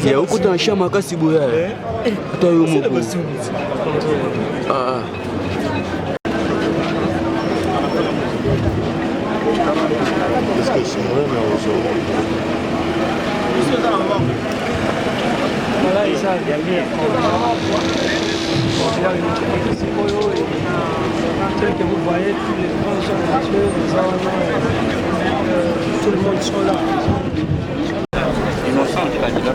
ya ukuta na shama kasi boya ata yo moko voilà, et ça, il y a bien. Que vous voyez, tous les grands gens, tout le monde sont là. Innocent, il a dit là,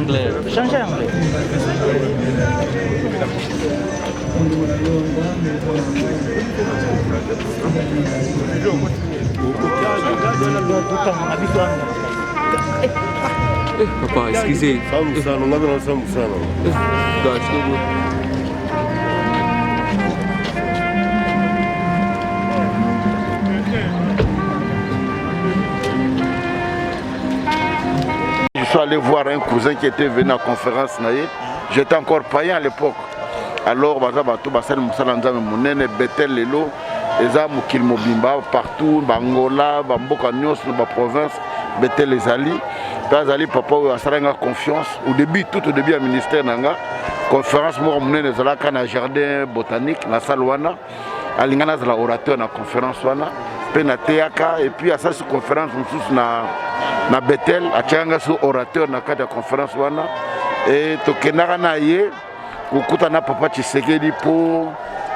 anglais, changez anglais. Papa, excusez. Je suis allé voir un cousin qui était venu à la conférence. J'étais encore païen à l'époque. Alors, Bethel, Lelo, Eza Mukil Mobimba, partout, Bangola, Bamboka Nyos, dans province, Bethel les Ali. Azali papa a confiance. Au début, tout au début, à ministère Nanga, conférence, moi, on est dans un jardin botanique, dans la salle Wana, à l'ingana de la orateur dans la conférence Wana, puis na Théaka, et puis à sa conférence, on na Bethel, à Tchanga sous orateur dans la conférence Wana, et Tokenara Naye, Kukutana papa Tshisekedi pour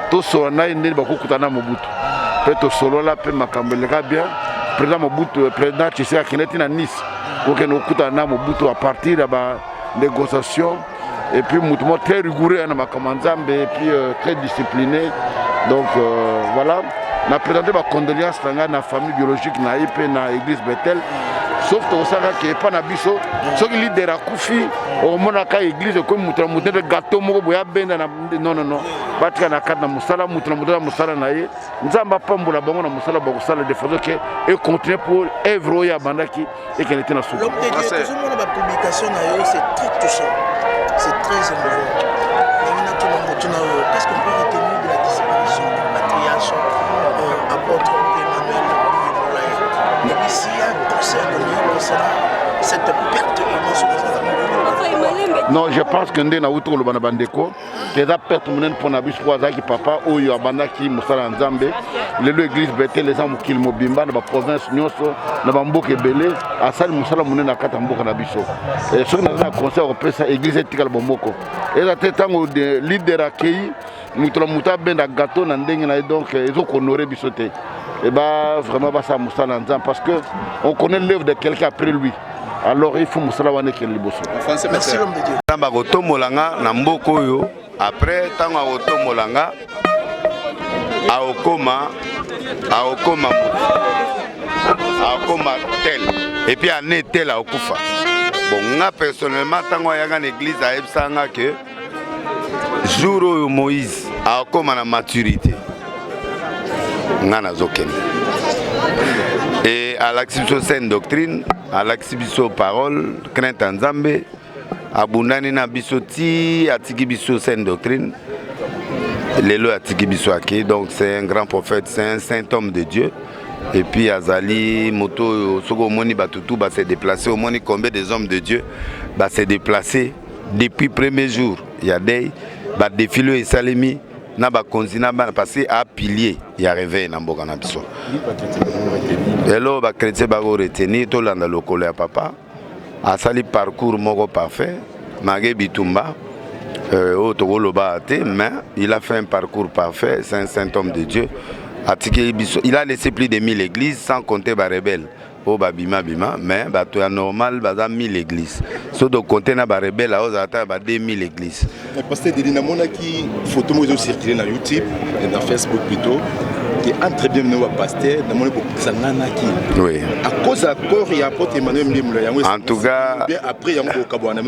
tout son âge, il Kukutana Mobutu. Peut to solo là, peut m'accompagner bien. Président Mobutu, président Tshisekedi qui est à Nice. Pour que nous Kukutana Mobutu à partir de la négociation. Et puis Moutoumo très rigoureux dans ma commandante et puis très discipliné. Donc voilà. On a présenté ma condoléance à la famille biologique na l'église Bethel. Sauf que vous savez qu'il n'y a pas de biso. Ceux qui lisent des raccoufis, au moins à l'église, comme nous avons des gâteaux, non, non. Parce qu'il y a des gâteaux, nous avons des gâteaux, nous avons des gâteaux, de façon que continuer pour œuvrer à Bandaki et qu'elle était dans ce publication, c'est très touchant, c'est très émouvant. Qu'est-ce qu'on peut retenir de la disparition du patriarche apôtre Emmanuel Moulaye? Et puis s'il y a un conseil à donner concernant cette perte émotionnelle. Non, je pense que nous avons le Bandeko, que la perte pour Nabis Pouazaki papa, ou Yabandaki Moussala Nzambe, l'église Bethel, les hommes qui Mobimba, dans la province Nyoso, dans la Mboke Belé, à Sal Moussala Mounen à Katamboka Nabiso. Et ce que nous avons un conseil européen, c'est l'église Etikal Bomboko. Et la tête de leader accueilli, nous avons un gâteau, donc ils ont honoré Bissoté. Et bien vraiment, ça Moussala Nzambe, parce qu'on connaît l'œuvre de quelqu'un après lui. Alors il faut Moussala Wane qui est libre. Merci l'homme de Dieu. Tambagoto Molanga Namboko yo. Après Tangagoto Molanga Aokoma tel. Et puis année tel à Okufa. Bon, moi personnellement, tango yaga l'église à Ebsanga que jour Moïse Aokoma na maturité. Ngana zoken. Et à l'exhibition saine doctrine, à l'exhibition parole, crainte en Zambé, à Bundani na bisoti, à Tigibiso saine doctrine, Lélo à Tigibiso Ake, donc c'est un grand prophète, c'est un saint homme de Dieu. Et puis Azali, Moto, Sogo Moni Batutu, s'est déplacé, au Moni combien des hommes de Dieu, s'est déplacé depuis le premier jour. Il y a des défilés et Salemi. N'a pas continué à passer à pilier, il y a réveil dans Boka Nabiso. Hello, ba chrétien ba go retenir to landa lokolo ya papa. A sali parcours moko parfait. Magé Bitumba. Mais il a fait un parcours parfait, c'est un saint homme de Dieu. Il a laissé plus de 1000 églises sans compter les rebelles. Oh, bima, mais c'est normal, il y a 1000 églises. Si on compte les rebelles, il y a 2000 églises. Parce que il y a des photos qui circulent sur YouTube et dans Facebook plutôt. Qui est très bien venu à pasteur, dans mon oui. À cause de l'accord, il y a apporté Emmanuel Mbimula. En tout cas, après, il y a un Kabwana.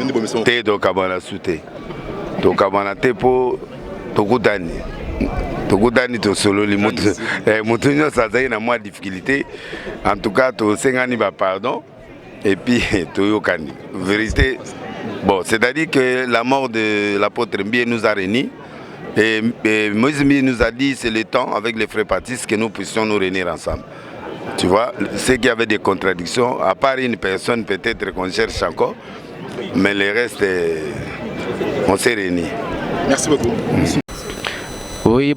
Té do Kabwana souté. To Kabwana té po Tokutani. Tokutani to solo li mutunyo ça a une moins difficulté. En tout cas, to sengani ba pardon et puis to yokani. Vérité. Bon, c'est-à-dire que la mort de l'apôtre Mbie nous a réunis. Et Moïse nous a dit c'est le temps avec les frères baptistes que nous puissions nous réunir ensemble. Tu vois, c'est qu'il y avait des contradictions, à part une personne peut-être qu'on cherche encore, mais le reste, on s'est réunis. Merci beaucoup. Oui,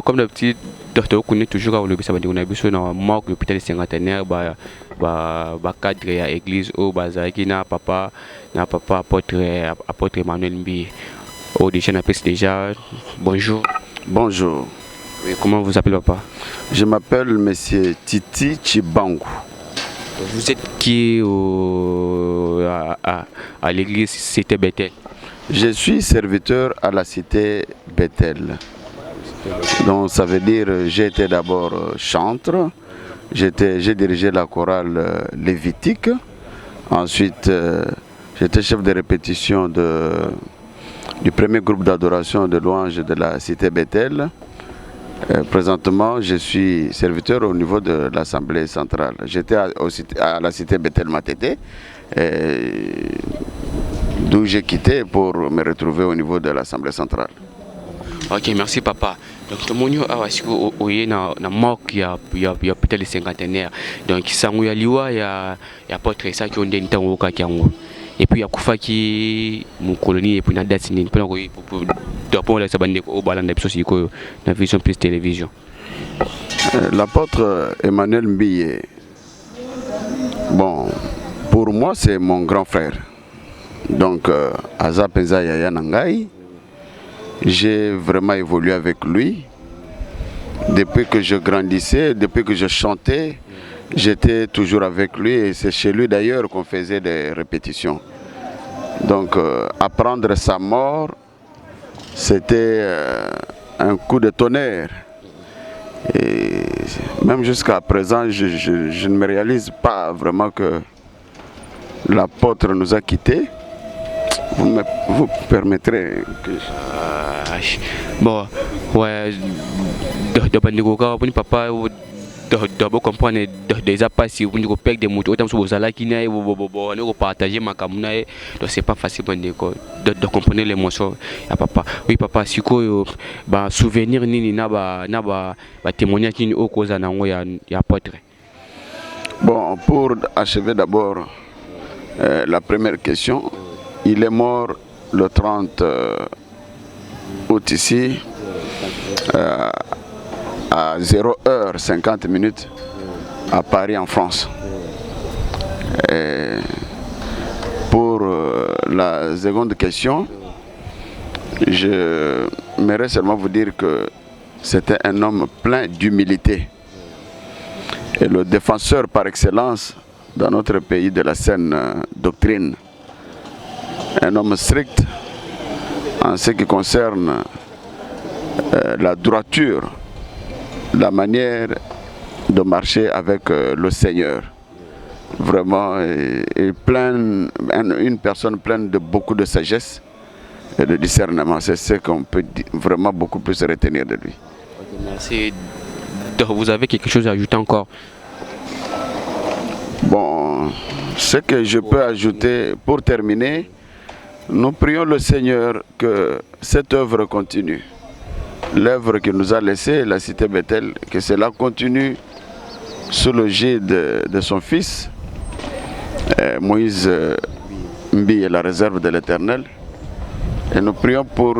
comme d'habitude, docteur connaît toujours à l'obéissance, on a besoin d'un manque de l'hôpital cinquantenaire, cadre à l'église, au bazar, qui n'a papa apôtre Emmanuel Mbi. Oh, déjà, bonjour. Bonjour. Oui, comment vous appelez, papa? Je m'appelle Monsieur Titi Chibangu. Vous êtes qui à l'église Cité Bethel? Je suis serviteur à la Cité Bethel. Donc ça veut dire j'ai été d'abord chantre, j'ai dirigé la chorale lévitique. Ensuite, j'étais chef de répétition du premier groupe d'adoration de louanges de la Cité Bethel. Présentement, je suis serviteur au niveau de l'Assemblée centrale. J'étais à la Cité Bethel Matete, d'où j'ai quitté pour me retrouver au niveau de l'Assemblée centrale. Ok, merci papa. Donc, tout le monde a mort qui a peut-être les cinquantenaires. Donc, il y a apôtre ça qui ont des temps au Kakiango. Et puis il y a Koufa qui mon colonie et puis na date ni pour la sabande au balan de psy ko na vision plus télévision. L'apôtre Emmanuel Mbiye, bon, pour moi c'est mon grand frère. Donc Aza Penza Yaya Nangai, j'ai vraiment évolué avec lui. Depuis que je grandissais, depuis que je chantais, j'étais toujours avec lui et c'est chez lui d'ailleurs qu'on faisait des répétitions. Donc apprendre sa mort, c'était un coup de tonnerre. Et même jusqu'à présent, je ne me réalise pas vraiment que l'apôtre nous a quittés. Vous permettrez que bon, ouais, de papa. D'abord comprendre déjà pas si vous ne pouvez pas des motos autant sur vos ala qui n'est vous partager ma camuna donc c'est pas facile de comprendre l'émotion à papa. Oui papa si quoi bah souvenir ni na ba témoignage qui au cause na ngo ya apôtre. Bon, pour achever d'abord la première question, il est mort le 30 août ici à 0h50 à Paris en France. Et pour la seconde question, je voudrais seulement vous dire que c'était un homme plein d'humilité et le défenseur par excellence dans notre pays de la saine doctrine. Un homme strict en ce qui concerne la droiture, la manière de marcher avec le Seigneur. Vraiment, une personne pleine de beaucoup de sagesse et de discernement. C'est ce qu'on peut vraiment beaucoup plus retenir de lui. Merci. Vous avez quelque chose à ajouter encore? Bon, ce que je peux ajouter pour terminer, nous prions le Seigneur que cette œuvre continue. L'œuvre qu'il nous a laissée, la Cité Bethel, que cela continue sous le gide de son fils, Moïse Mbi et la réserve de l'Éternel. Et nous prions pour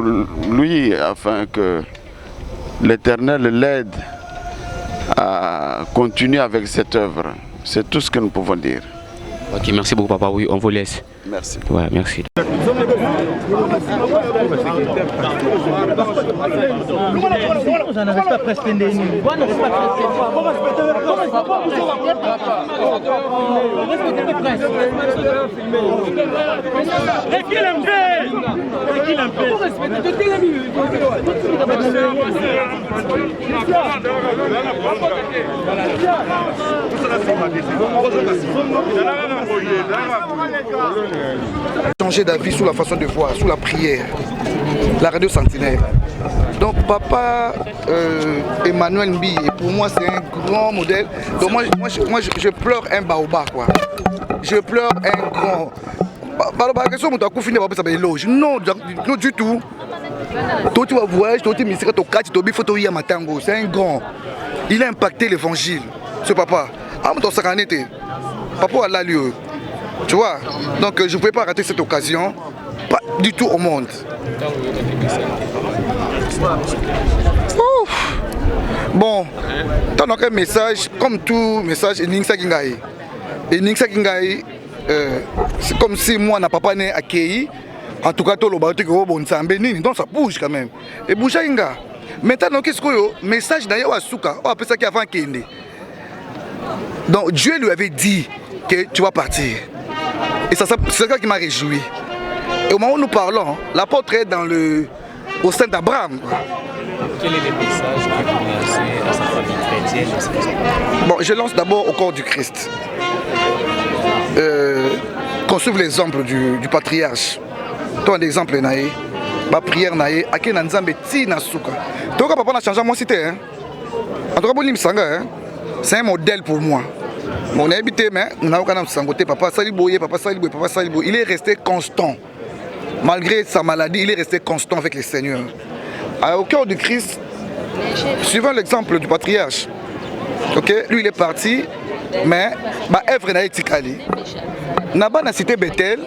lui afin que l'Éternel l'aide à continuer avec cette œuvre. C'est tout ce que nous pouvons dire. Ok, merci beaucoup papa, oui, on vous laisse. Merci. Ouais, merci. Ça ne reste pas presque Changer d'avis sur la façon de voir, sur la prière, la radio Sentinelle. Donc papa Emmanuel Mbi, pour moi c'est un grand modèle. Donc moi je pleure un baobab quoi. Je pleure un grand. Non, non du tout. Toi tu vas voyager, toi tu vas matango, c'est un grand. Il a impacté l'évangile, ce papa. Papa a lieu. Tu vois, donc je ne pouvais pas rater cette occasion, pas du tout au monde. Ouf. Bon, tu as un message, comme tout message, c'est comme si moi, n'a pas né accueilli. En tout cas, tout le bon donc ça bouge quand même. Et bouge inga. Maintenant, qu'est-ce que le message d'ailleurs à Souka, on appelle ça qui avant Kende. Donc Dieu lui avait dit que tu vas partir. Et c'est ça qui m'a réjoui. Et au moment où nous parlons, l'apôtre est au sein d'Abraham. Quel est le message que vous lancez à sa famille chrétienne? Bon, je lance d'abord au corps du Christ. Qu'on suive l'exemple du patriarche. Toi, un exemple, naïe. Ma prière, naïe. Ake nanzambe ti nasuka. Toi, papa n'a changé moi cité. En tout cas, Bolim Sanga, c'est un modèle pour moi. Mon habité, mais on a aucun sangoté. Papa Saliboye, papa Saliboye, papa Saliboye. Il est resté constant. Malgré sa maladie, il est resté constant avec le Seigneur. Au cœur du Christ, suivant l'exemple du patriarche, okay, lui il est parti, mais ma œuvre n'a été calée. Naba na cité Bethel,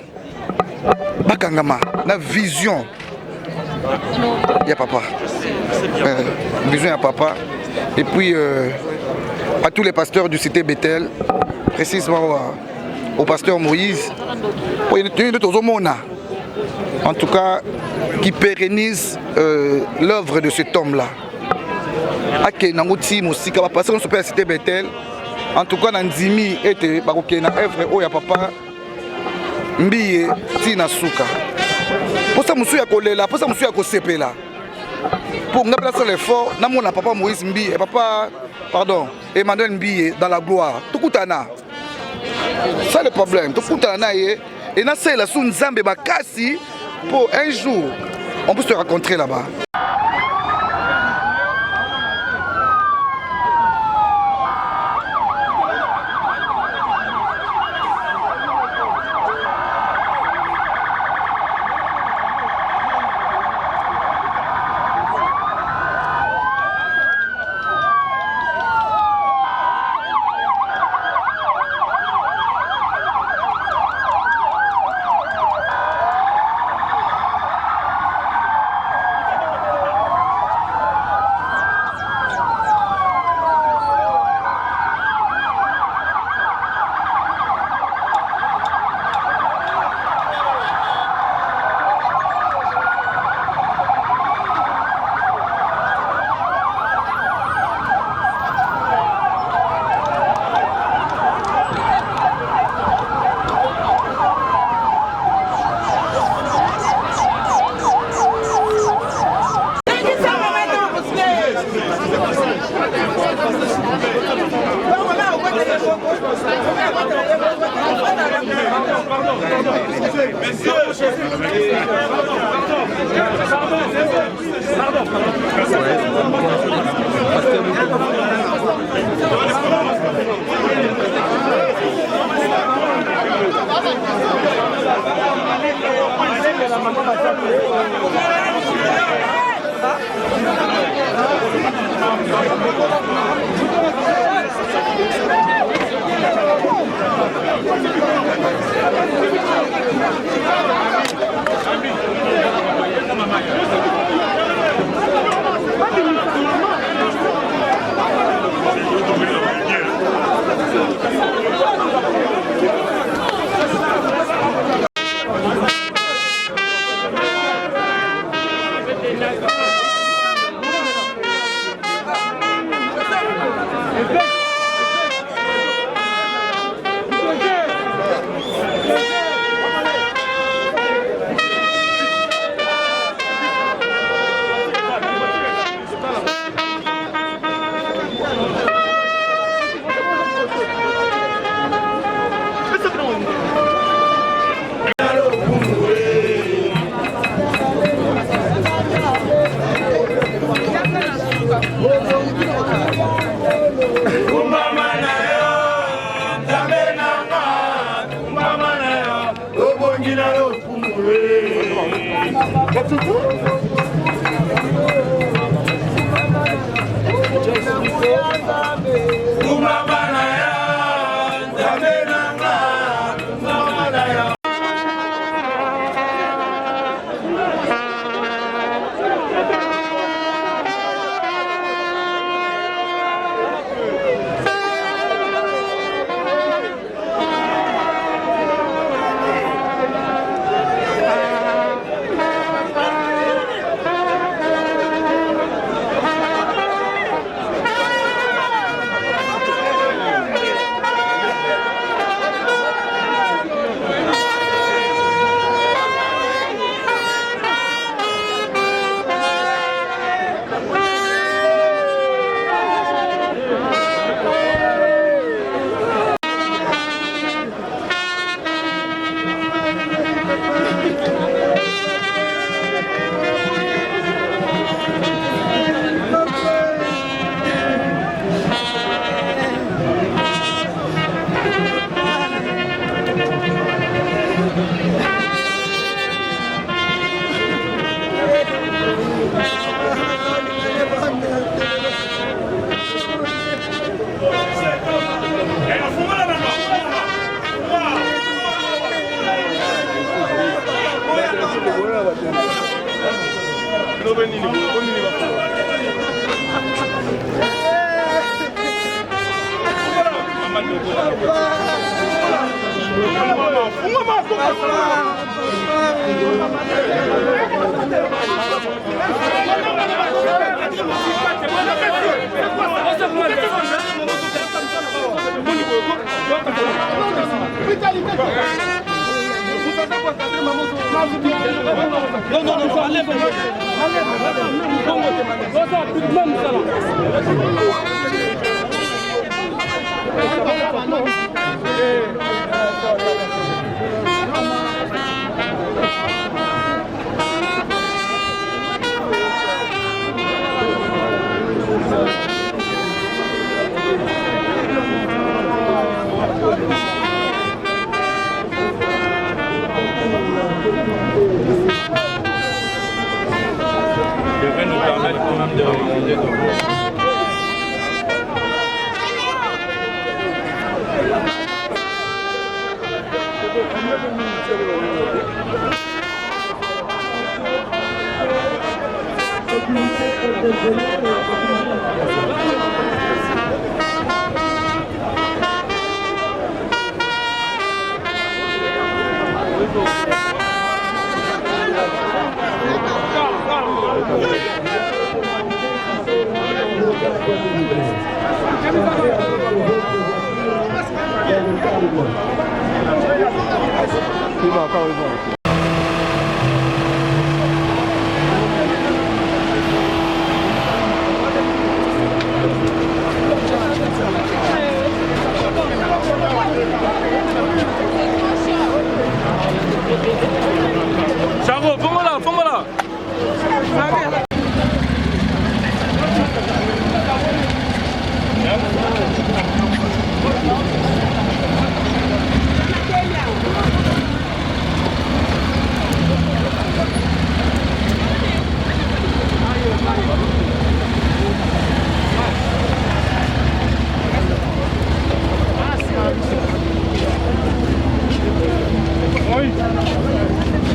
bakangama, na vision. Il y a papa. Vision à papa. Et puis à tous les pasteurs du cité Bethel, précisément au pasteur Moïse, en tout cas, qui pérennise l'œuvre de cet homme-là. En tout cas, Nandimi était na œuvre où il y a papa Mbiye Tina Souka. Pour ça, monsieur Kolela, pour ça, monsieur Kosepela. Pour nous placer l'effort, nous avons papa Moïse Mbiye, papa, pardon, Emmanuel Mbiye dans la gloire. Tout coutana. Ça le problème. Tout coutana et na c'est la sous Nzambe bakasi pour un jour on peut se rencontrer là-bas.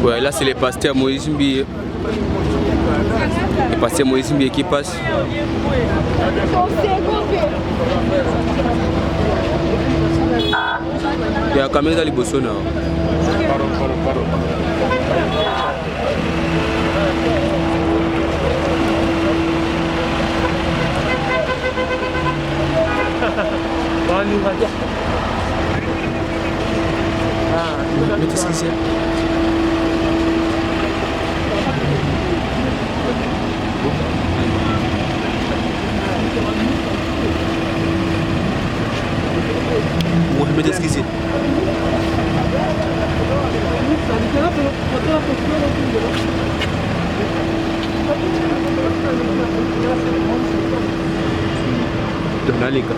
Ouais, là c'est les pasteurs Moïse Mbié. Les pasteurs Moïse Mbié qui passent. Il y a quand même des bossons là. Mais qu'est-ce que c'est? Mohamed Esquissé. Donalika.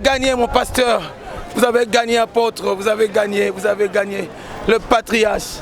Gagné mon pasteur, vous avez gagné apôtre, vous avez gagné le patriarche.